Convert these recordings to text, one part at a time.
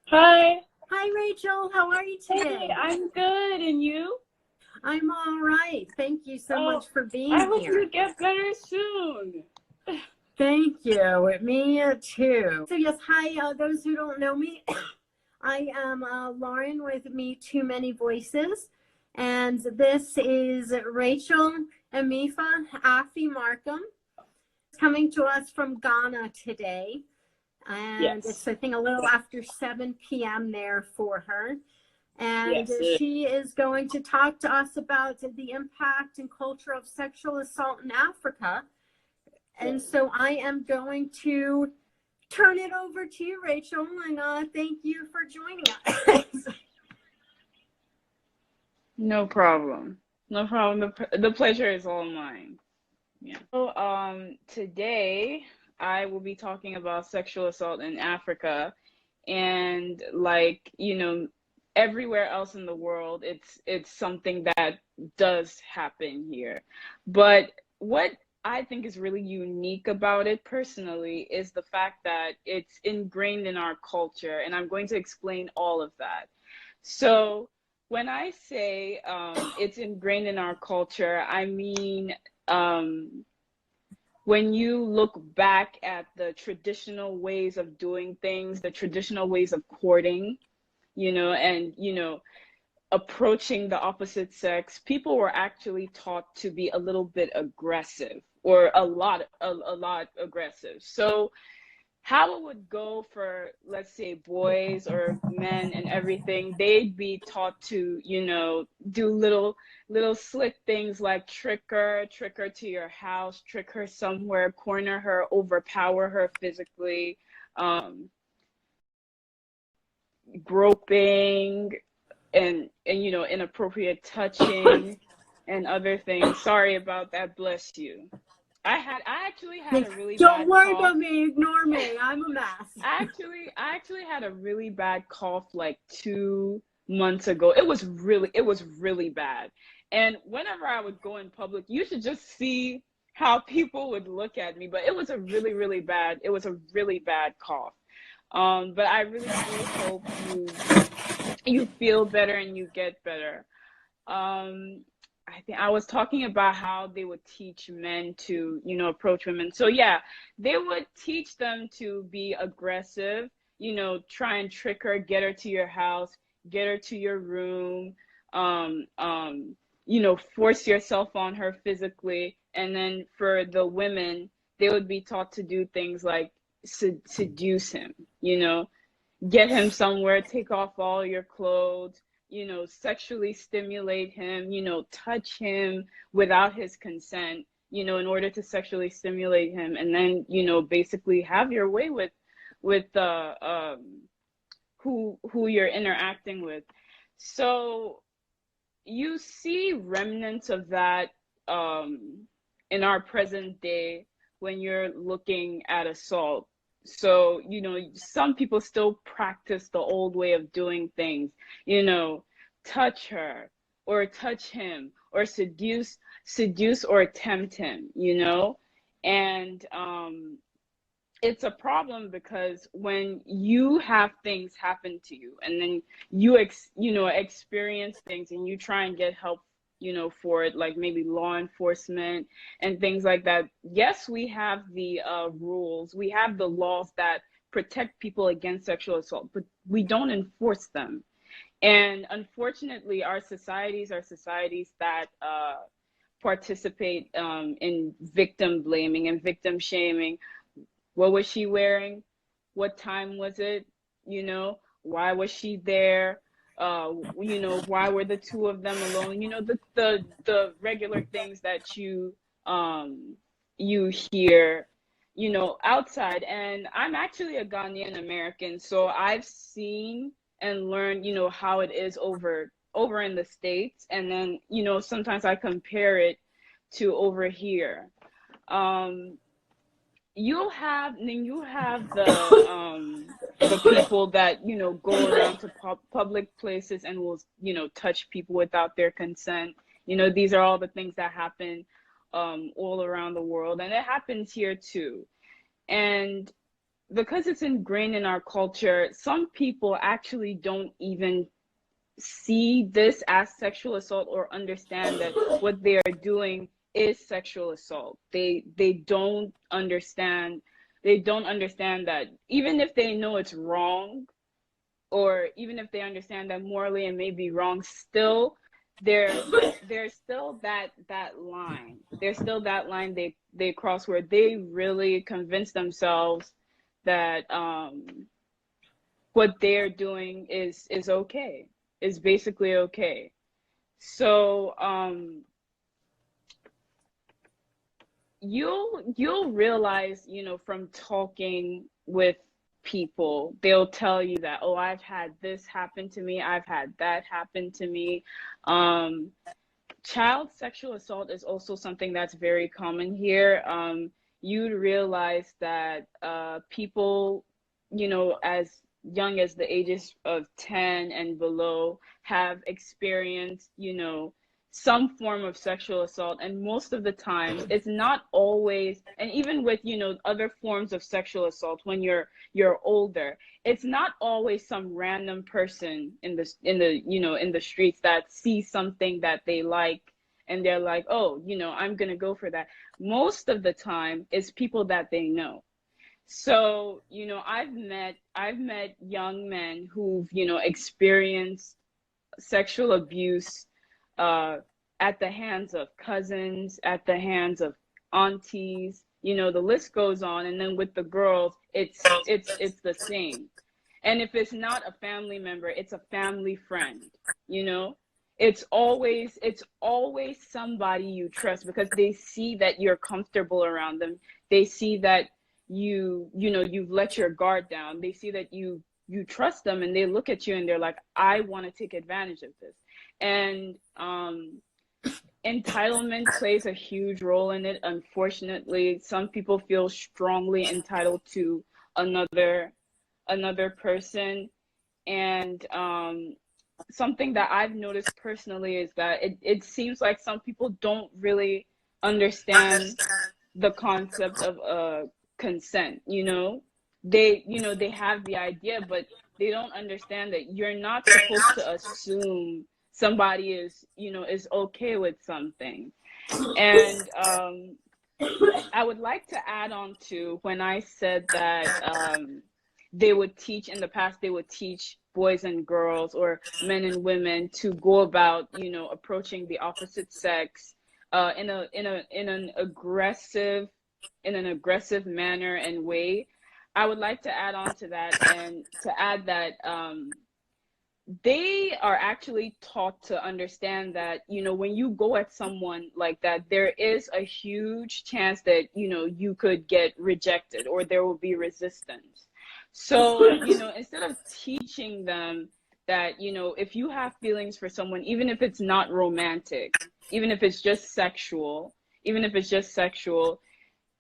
Hi. Hi, Rachel. How are you Hey, today? I'm good. And you? I'm all right. Thank you so Oh, much for I being hope you here. get better soon. Thank you. Me too. So, yes, hi, those who don't know me. I am Lauren with Me Too Many Voices. And this is Rachel Amifa Afi Markham coming to us from Ghana today. And Yes. it's, I think, a little after 7 p.m. there for her. And Yes. she is going to talk to us about the impact and culture of sexual assault in Africa. And so I am going to turn it over to you, Rachel, and thank you for joining us. No problem. No problem. The pleasure is all mine. Yeah. So, today I will be talking about sexual assault in Africa, and everywhere else in the world, it's something that does happen here. But what I think is really unique about it personally is the fact that it's ingrained in our culture, and I'm going to explain all of that. So when I say it's ingrained in our culture, I mean when you look back at the traditional ways of doing things, the traditional ways of courting, and approaching the opposite sex, people were actually taught to be a little bit aggressive, or a lot aggressive. So how it would go for, let's say, boys or men and everything, they'd be taught to, do little slick things like trick her to your house, trick her somewhere, corner her, overpower her physically, um, groping, and inappropriate touching and other things. Sorry about that. Bless you. I actually had a really Don't bad worry cough. about me. Ignore me. I'm a mess. I actually had a really bad cough like 2 months ago. It was really bad. And whenever I would go in public, you should just see how people would look at me. But it was a really bad cough. But I really do hope you feel better and you get better. Um, I think I was talking about how they would teach men to, approach women. So yeah, they would teach them to be aggressive, try and trick her, get her to your house, get her to your room, um, um, force yourself on her physically. And then for the women, they would be taught to do things like seduce him, get him somewhere, take off all your clothes, sexually stimulate him, touch him without his consent, in order to sexually stimulate him, and then, basically have your way with who you're interacting with. So you see remnants of that in our present day when you're looking at assault. So, some people still practice the old way of doing things, you know, touch her or touch him or seduce or tempt him, and it's a problem because when you have things happen to you and then you experience things and you try and get help, for it, like maybe law enforcement and things like that. Yes, we have the rules, we have the laws that protect people against sexual assault, but we don't enforce them. And unfortunately, our societies are societies that participate in victim blaming and victim shaming. What was she wearing? What time was it? Why was she there? Why were the two of them alone? The regular things that you hear, outside. And I'm actually a Ghanaian American, so I've seen and learned, how it is over in the States. And then, sometimes I compare it to over here. Um, you have the people that go around to public places and will touch people without their consent. These are all the things that happen all around the world, and it happens here too. And because it's ingrained in our culture, some people actually don't even see this as sexual assault or understand that what they are doing is sexual assault. They don't understand, that even if they know it's wrong, or even if they understand that morally it may be wrong, still there's still that line. There's still that line they cross where they really convince themselves that what they're doing is okay, is basically okay. So you'll realize, from talking with people, they'll tell you that, oh, I've had this happen to me, I've had that happen to me. Child sexual assault is also something that's very common here. You'd realize that people, as young as the ages of 10 and below have experienced, some form of sexual assault. And most of the times it's not always, and even with, other forms of sexual assault, when you're older, it's not always some random person in the streets that sees something that they like and they're like, oh, I'm gonna go for that. Most of the time it's people that they know. So, I've met young men who've, experienced sexual abuse at the hands of cousins, at the hands of aunties, the list goes on. And then with the girls, it's the same. And if it's not a family member, it's a family friend, It's always somebody you trust, because they see that you're comfortable around them. They see that you've let your guard down. They see that you trust them, and they look at you and they're like, I want to take advantage of this. And entitlement plays a huge role in it. Unfortunately, some people feel strongly entitled to another person. And something that I've noticed personally is that it seems like some people don't really understand the concept of consent. They have the idea, but they don't understand that you're not supposed to assume somebody is okay with something. And I would like to add on to when I said that they would teach in the past, they would teach boys and girls, or men and women, to go about, approaching the opposite sex in an aggressive manner and way. I would like to add on to that, and to add that they are actually taught to understand that, when you go at someone like that, there is a huge chance that, you could get rejected, or there will be resistance. So, instead of teaching them that, if you have feelings for someone, even if it's not romantic, even if it's just sexual,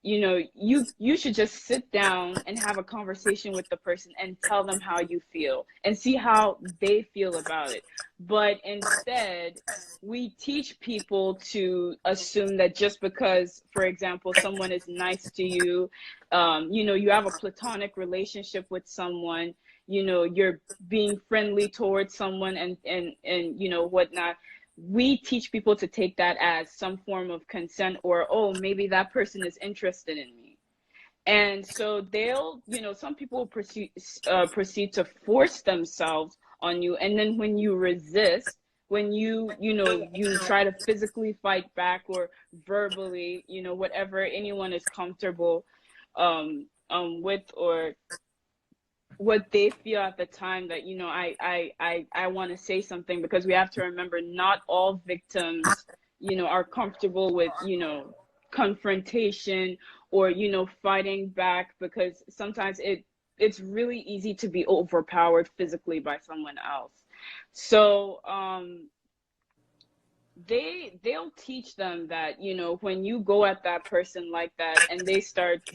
you should just sit down and have a conversation with the person and tell them how you feel and see how they feel about it. But instead, we teach people to assume that just because, for example, someone is nice to you, you have a platonic relationship with someone, you're being friendly towards someone, and whatnot. We teach people to take that as some form of consent, or, oh, maybe that person is interested in me. And so they'll, some people proceed to force themselves on you. And then when you resist, when you try to physically fight back, or verbally, whatever anyone is comfortable with, or what they feel at the time, that I want to say something, because we have to remember, not all victims are comfortable with confrontation, or fighting back, because sometimes it's really easy to be overpowered physically by someone else. So they'll teach them that when you go at that person like that and they start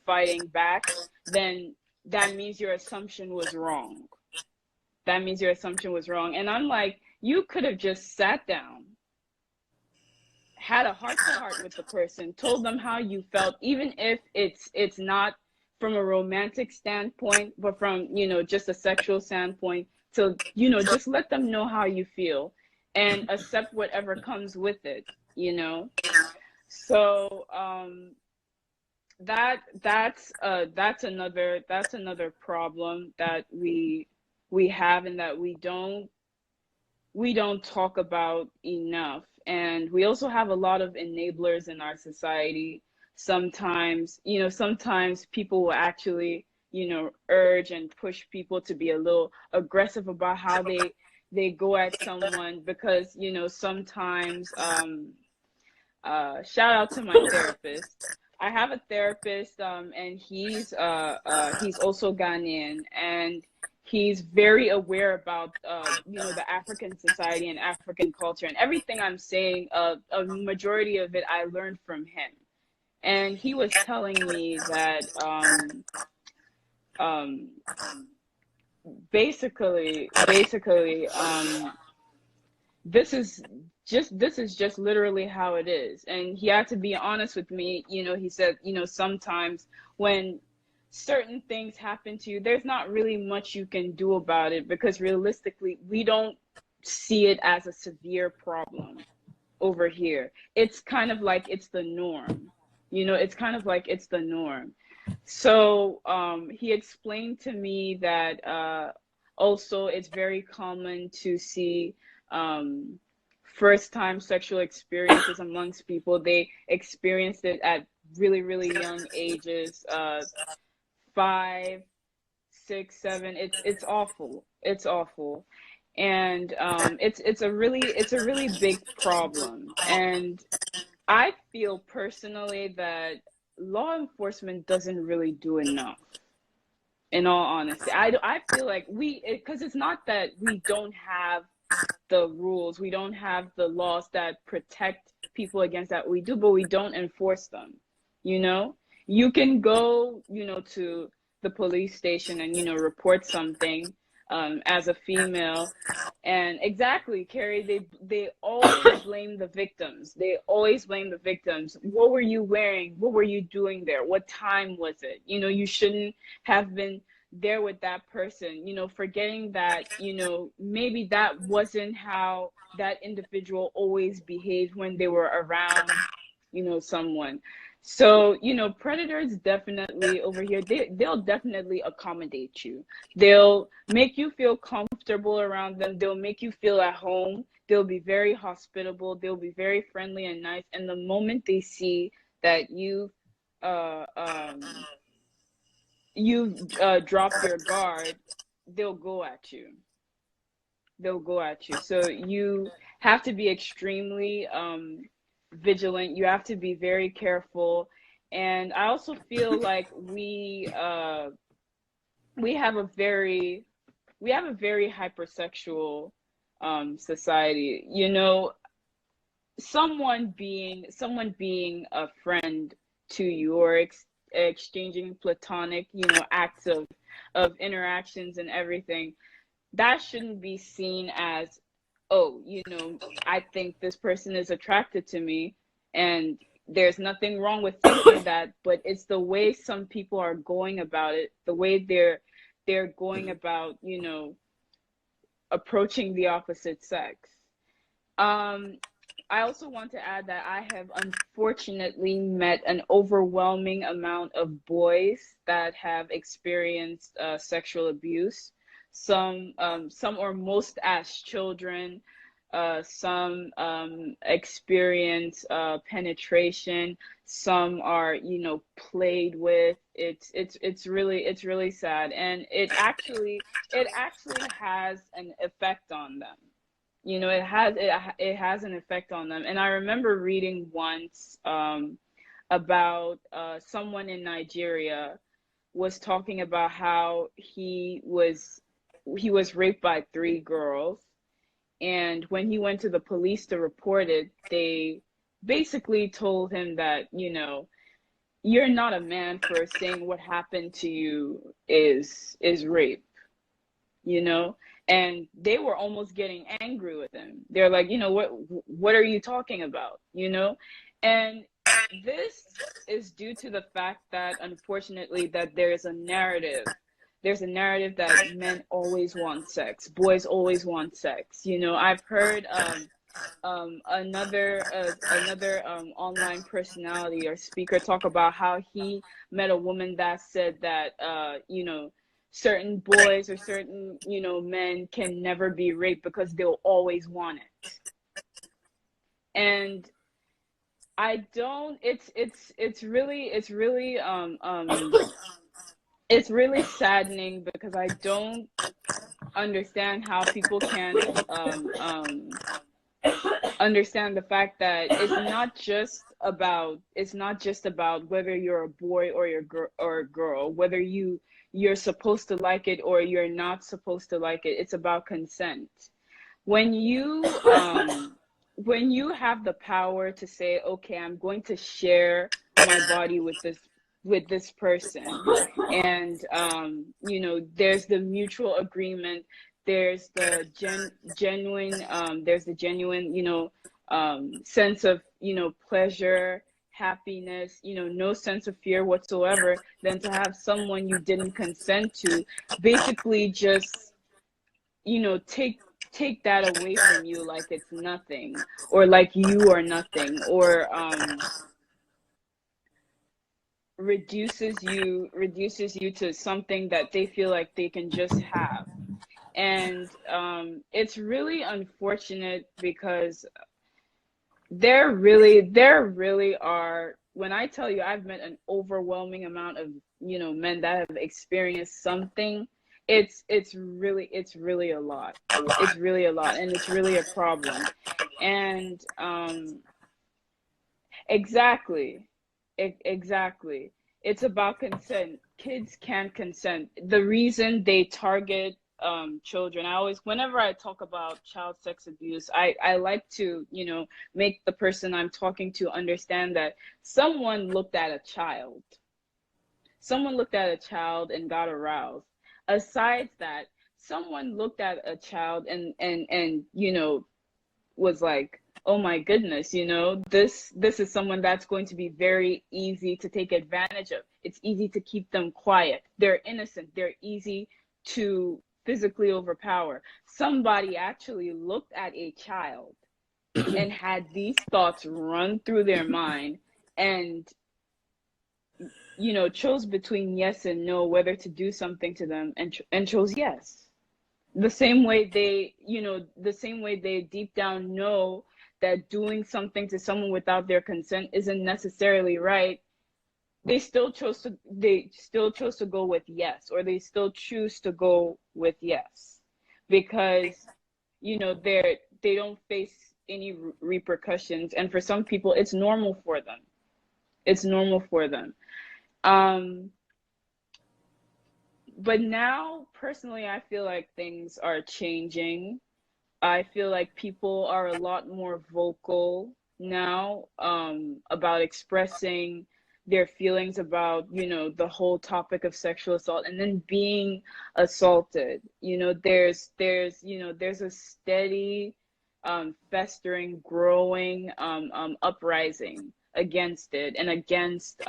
fighting back, then that means your assumption was wrong. And I'm like, you could have just sat down, had a heart to heart with the person, told them how you felt, even if it's not from a romantic standpoint, but from, just a sexual standpoint, to, just let them know how you feel and accept whatever comes with it, you know? So, that's another problem that we have, and that we don't talk about enough. And we also have a lot of enablers in our society. Sometimes people will actually, urge and push people to be a little aggressive about how they go at someone, because, sometimes, shout out to my therapist. I have a therapist, and he's also Ghanaian, and he's very aware about, the African society and African culture, and everything I'm saying. A majority of it I learned from him, and he was telling me that, um, basically, this is just literally how it is. And he had to be honest with me. He said, sometimes when certain things happen to you, there's not really much you can do about it, because realistically, we don't see it as a severe problem over here. It's kind of like it's the norm. It's kind of like it's the norm. So, he explained to me that, also it's very common to see, first time sexual experiences amongst people. They experienced it at really, really young ages, 5, 6, 7. It's awful. It's awful. And, it's a really big problem. And I feel personally that law enforcement doesn't really do enough. In all honesty, I feel like because it's not that we don't have the rules, we don't have the laws that protect people against that. We do, but we don't enforce them. You know, you can go, to the police station and, report something, as a female. And exactly, Carrie, they always blame the victims. They always blame the victims. What were you wearing? What were you doing there? What time was it? You shouldn't have been there with that person, forgetting that, maybe that wasn't how that individual always behaved when they were around, someone. So, predators definitely over here, they'll definitely accommodate you. They'll make you feel comfortable around them. They'll make you feel at home. They'll be very hospitable. They'll be very friendly and nice. And the moment they see that uh, um, you've dropped your guard, they'll go at you. They'll go at you. So you have to be extremely, vigilant. You have to be very careful. And I also feel like we have a very hypersexual, society. Someone being a friend to you, or exchanging platonic, acts of interactions and everything, that shouldn't be seen as, oh, I think this person is attracted to me, and there's nothing wrong with thinking that. But it's the way some people are going about it, the way they're going about, approaching the opposite sex. Um, I also want to add that I have unfortunately met an overwhelming amount of boys that have experienced, sexual abuse. Some or most as children. Some, experience, penetration. Some are, played with. It's really sad, and it actually has an effect on them. It has an effect on them. And I remember reading once, about, someone in Nigeria was talking about how he was raped by 3 girls. And when he went to the police to report it, they basically told him that, you're not a man for saying what happened to you is rape, you know? And they were almost getting angry with him. They're like, what are you talking about? And this is due to the fact that, unfortunately, that there's a narrative that men always want sex, boys always want sex. I've heard another online personality or speaker talk about how he met a woman that said that certain boys or certain men can never be raped because they'll always want it. And I don't it's really saddening, because I don't understand how people can't understand the fact that it's not just about whether you're a boy or a girl, whether you're supposed to like it or you're not supposed to like it. It's about consent. When you have the power to say, okay, I'm going to share my body with this person, and there's the mutual agreement, there's the genuine sense of pleasure, happiness, no sense of fear whatsoever, than to have someone you didn't consent to basically just take that away from you, like it's nothing, or like you are nothing, or reduces you to something that they feel like they can just have. And it's really unfortunate, because there really are, when I tell you, I've met an overwhelming amount of men that have experienced something. It's really a lot. It's really a lot, and it's really a problem. And exactly. Exactly. It's about consent. Kids can't consent. The reason they target children, whenever I talk about child sex abuse, I like to, make the person I'm talking to understand that someone looked at a child. Someone looked at a child and got aroused. Aside that, someone looked at a child and was like, oh my goodness, this is someone that's going to be very easy to take advantage of. It's easy to keep them quiet. They're innocent. They're easy to physically overpower. Somebody actually looked at a child and had these thoughts run through their mind, and chose between yes and no, whether to do something to them, and chose yes. The same way they deep down know that doing something to someone without their consent isn't necessarily right, they still chose to go with yes, or they still choose to go with yes, because they don't face any repercussions, and for some people it's normal for them. It's normal for them. um but now, personally, I feel like things are changing. I feel like people are a lot more vocal now, about expressing their feelings about, the whole topic of sexual assault, and then being assaulted. There's a steady, festering, growing, uprising against it, and against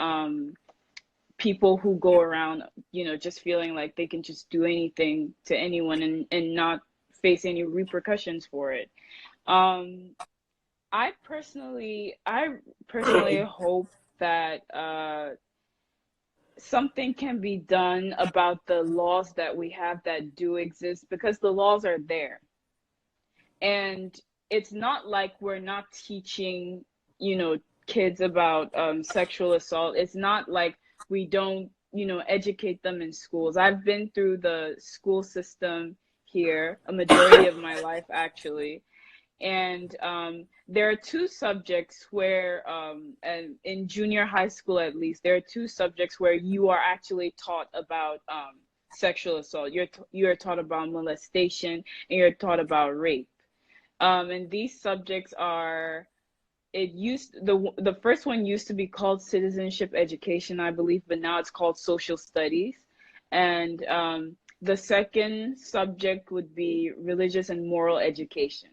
people who go around, just feeling like they can just do anything to anyone, and not face any repercussions for it. Um, I personally hope that something can be done about the laws that we have that do exist, because the laws are there. And it's not like we're not teaching, kids about sexual assault. It's not like we don't, educate them in schools. I've been through the school system here a majority of my life, actually. And there are two subjects where, and in junior high school at least, there are two subjects where you are actually taught about sexual assault. You're taught about molestation, and you're taught about rape. And these subjects are, the first one used to be called citizenship education, I believe, but now it's called social studies. And the second subject would be religious and moral education.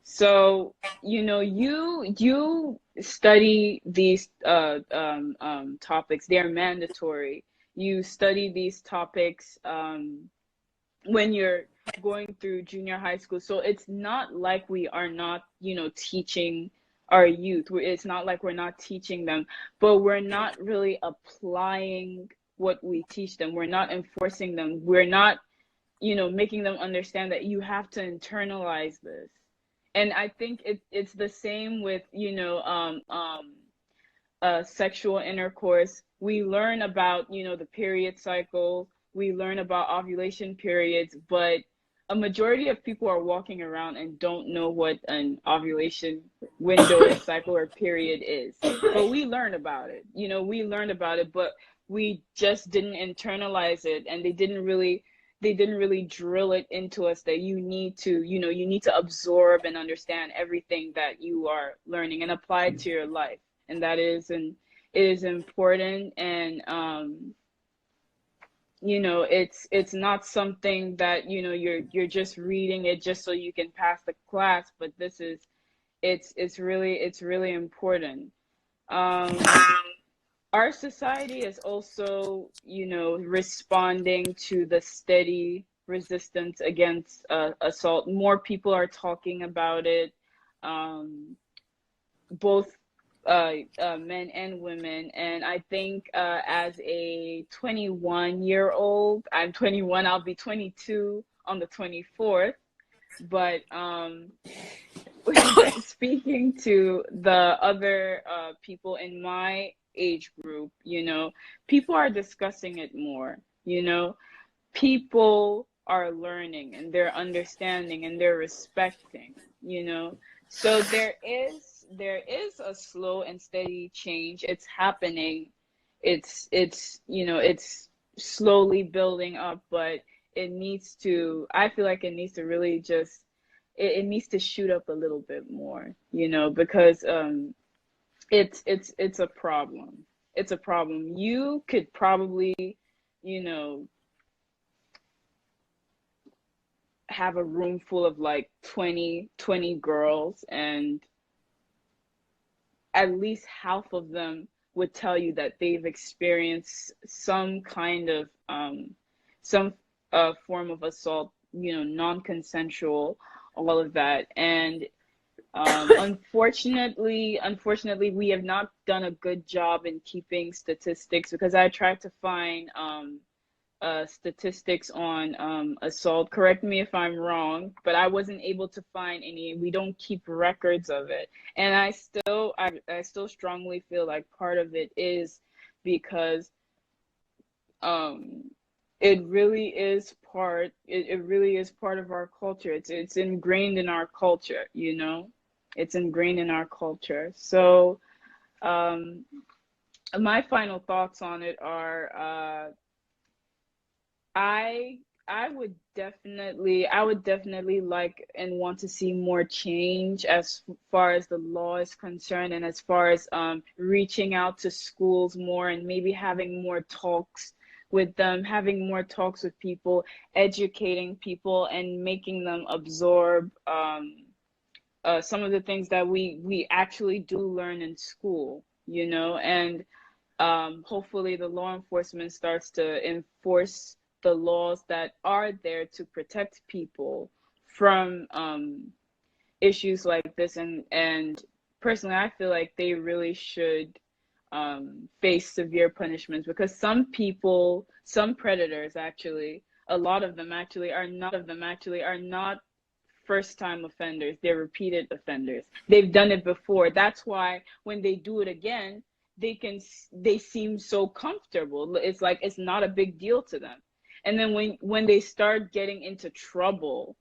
So, you study these topics. They are mandatory. You study these topics when you're going through junior high school. So it's not like we are not, teaching our youth. It's not like we're not teaching them, but we're not really applying what we teach them. We're not enforcing them. We're not, making them understand that you have to internalize this. And I think it's the same with, sexual intercourse. We learn about, the period cycle, we learn about ovulation periods, but a majority of people are walking around and don't know what an ovulation window or cycle or period is. But we learn about it. We learned about it, but we just didn't internalize it, and they didn't really drill it into us that you need to absorb and understand everything that you are learning and apply it to your life. And that it is important. And it's not something that you're just reading it just so you can pass the class, but it's really important. Our society is also, responding to the steady resistance against assault. More people are talking about it, both men and women. And I think as a 21-year-old, I'm 21, I'll be 22 on the 24th. But speaking to the other people in my age group, people are discussing it more. People are learning and they're understanding and they're respecting. So there is a slow and steady change. It's happening. It's slowly building up, but I feel like it needs to really just it needs to shoot up a little bit more, because it's a problem. It's a problem. You could probably, you know, have a room full of like 20 girls, and at least half of them would tell you that they've experienced some kind of some form of assault, non-consensual, all of that. And unfortunately, we have not done a good job in keeping statistics, because I tried to find statistics on assault. Correct me if I'm wrong, but I wasn't able to find any. We don't keep records of it, and I still strongly feel like part of it is because um, it really is part of our culture. It's ingrained in our culture. It's ingrained in our culture. So um, my final thoughts on it are. I I would definitely like and want to see more change as far as the law is concerned, and as far as reaching out to schools more, and maybe having more talks with them, having more talks with people, educating people, and making them absorb some of the things that we actually do learn in school. And hopefully the law enforcement starts to enforce the laws that are there to protect people from issues like this. And personally, I feel like they really should face severe punishments, because some people, some predators actually, a lot of them actually are not first time offenders. They're repeated offenders. They've done it before. That's why when they do it again, they seem so comfortable. It's like it's not a big deal to them. And then when they start getting into trouble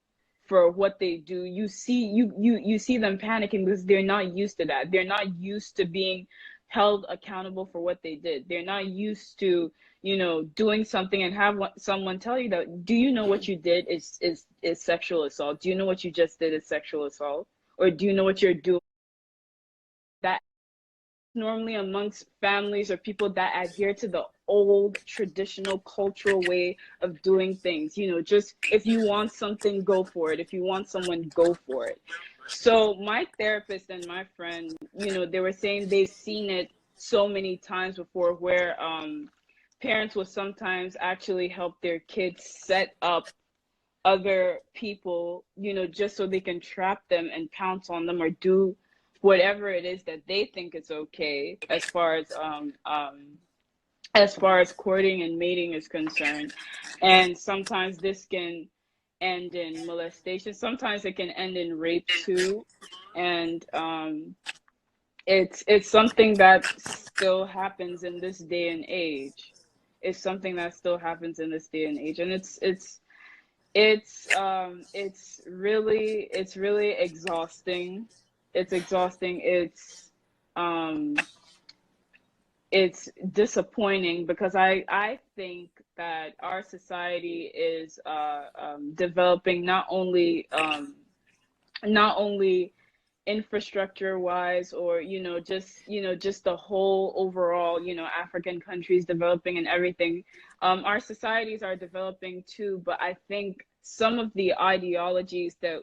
for what they do, you see them panicking, because they're not used to that. They're not used to being held accountable for what they did. They're not used to, doing something and have someone tell you that, do you know what you did is sexual assault? Do you know what you just did is sexual assault? Or do you know what you're doing? That normally amongst families or people that adhere to the old traditional cultural way of doing things. Just if you want something, go for it. If you want someone, go for it. So my therapist and my friend, they were saying they've seen it so many times before where parents will sometimes actually help their kids set up other people, just so they can trap them and pounce on them or do whatever it is that they think is okay as far as courting and mating is concerned. And sometimes this can end in molestation. Sometimes it can end in rape too. And it's something that still happens in this day and age. It's something that still happens in this day and age. And it's really exhausting. It's exhausting. It's disappointing because I think that our society is developing not only infrastructure wise, or just the whole overall, African countries developing and everything. Our societies are developing too, but I think some of the ideologies that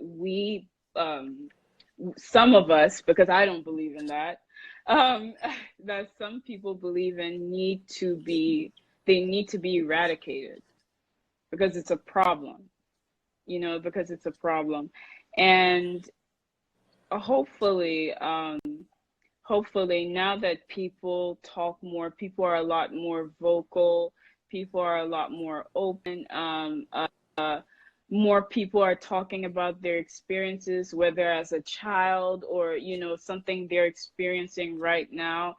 some of us, because I don't believe in that, um, that some people believe in they need to be eradicated because it's a problem, because it's a problem. And hopefully, hopefully now that people talk more, people are a lot more vocal, people are a lot more open. More people are talking about their experiences, whether as a child or something they're experiencing right now.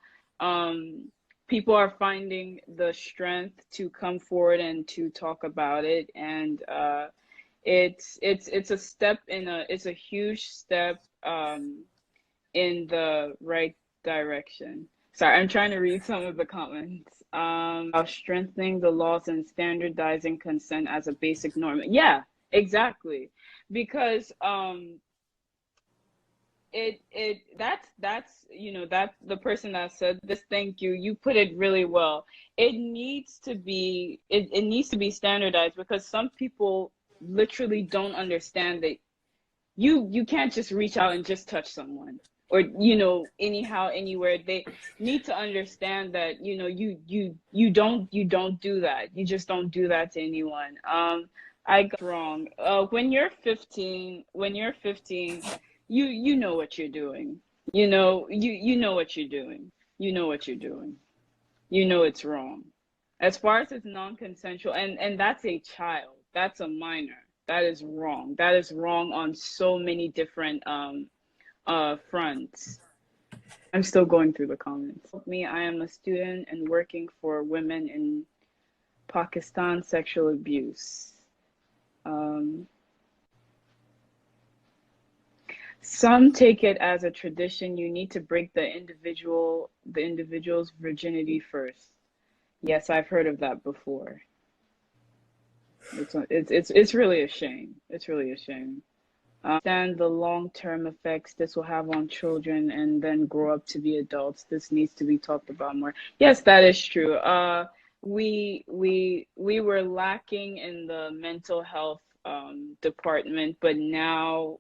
People are finding the strength to come forward and to talk about it. And it's a step it's a huge step in the right direction. Sorry, I'm trying to read some of the comments. About strengthening the laws and standardizing consent as a basic norm. Yeah, exactly. Because that's that the person that said this, thank you. You put it really well. It needs to be standardized because some people literally don't understand that you can't just reach out and just touch someone, or anyhow, anywhere. They need to understand that you don't do that. You just don't do that to anyone. I got wrong. When you're 15, you know what you're doing. You know what you're doing. You know what you're doing. It's wrong. As far as it's non-consensual, and that's a child, that's a minor. That is wrong. That is wrong on so many different fronts. I'm still going through the comments. Me, I am a student and working for women in Pakistan sexual abuse. Some take it as a tradition. You need to break the individual's virginity first. Yes, I've heard of that before. It's really a shame. It's really a shame. Understand the long-term effects this will have on children and then grow up to be adults. This needs to be talked about more. Yes, that is true. We were lacking in the mental health department, but now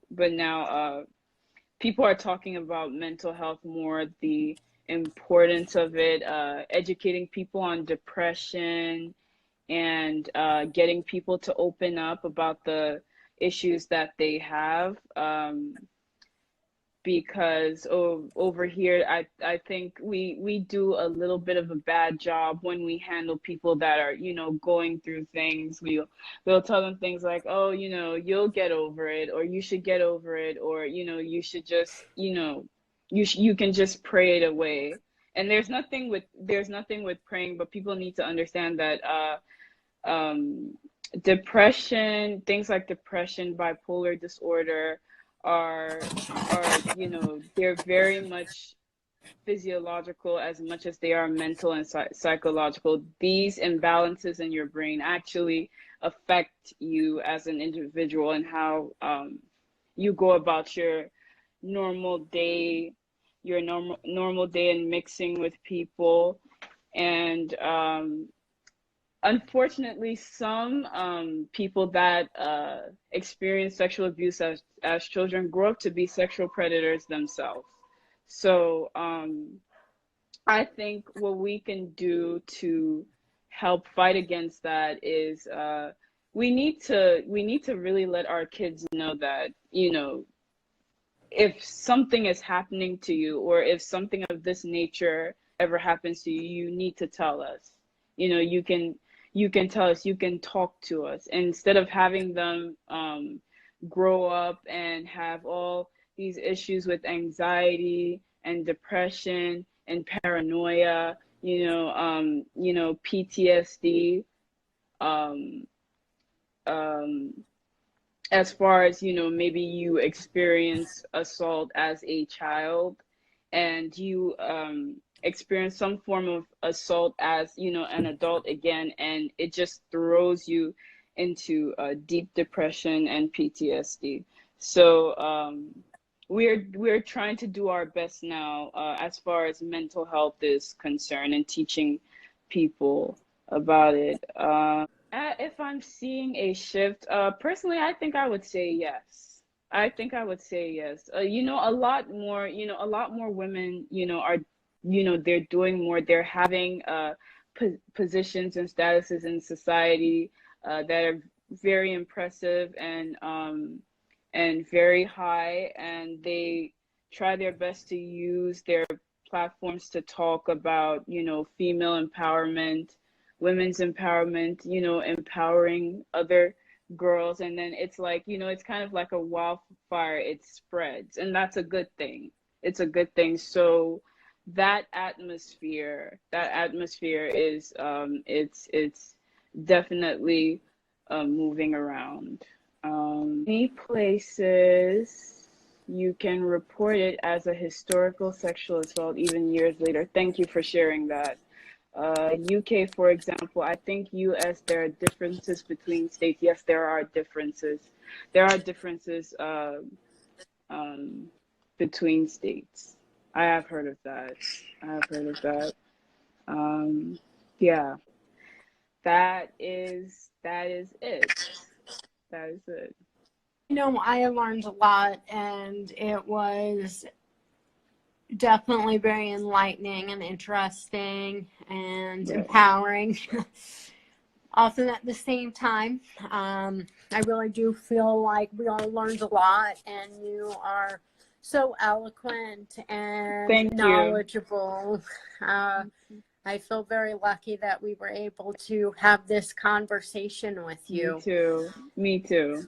people are talking about mental health more, the importance of it, educating people on depression, and getting people to open up about the issues that they have. Because over here, I think we do a little bit of a bad job when we handle people that are, going through things. We'll tell them things like, oh, you'll get over it, or you should get over it, or you should just, you can just pray it away. And there's nothing with praying, but people need to understand that depression, things like depression, bipolar disorder are they're very much physiological as much as they are mental and psychological. These imbalances in your brain actually affect you as an individual and how you go about your normal day, and mixing with people. And unfortunately, some people that experience sexual abuse as children grow up to be sexual predators themselves. So I think what we can do to help fight against that is we need to really let our kids know that, if something is happening to you, or if something of this nature ever happens to you, you need to tell us. You can tell us, you can talk to us, instead of having them grow up and have all these issues with anxiety and depression and paranoia, PTSD, um, um, as far as, maybe you experience assault as a child, and you experience some form of assault as, an adult again, and it just throws you into deep depression and PTSD. So we're trying to do our best now, as far as mental health is concerned, and teaching people about it. If I'm seeing a shift, personally, I think I would say yes. I think I would say yes. A lot more women, are, they're doing more. They're having positions and statuses in society that are very impressive and very high, and they try their best to use their platforms to talk about, female empowerment, women's empowerment, empowering other girls. And then it's like, it's kind of like a wildfire, it spreads, and that's a good thing. It's a good thing. So that atmosphere is it's definitely moving around. Many places you can report it as a historical sexual assault even years later. Thank you for sharing that. UK, for example, I think US, there are differences between states. Yes, there are differences. There are differences um, between states. I have heard of that. I have heard of that. Yeah, that is it. That is it. I learned a lot, and it was definitely very enlightening and interesting and Yes. empowering. Often at the same time, I really do feel like we all learned a lot, and you are so eloquent and Thank you. knowledgeable. I feel very lucky that we were able to have this conversation with Me you. too. Me too.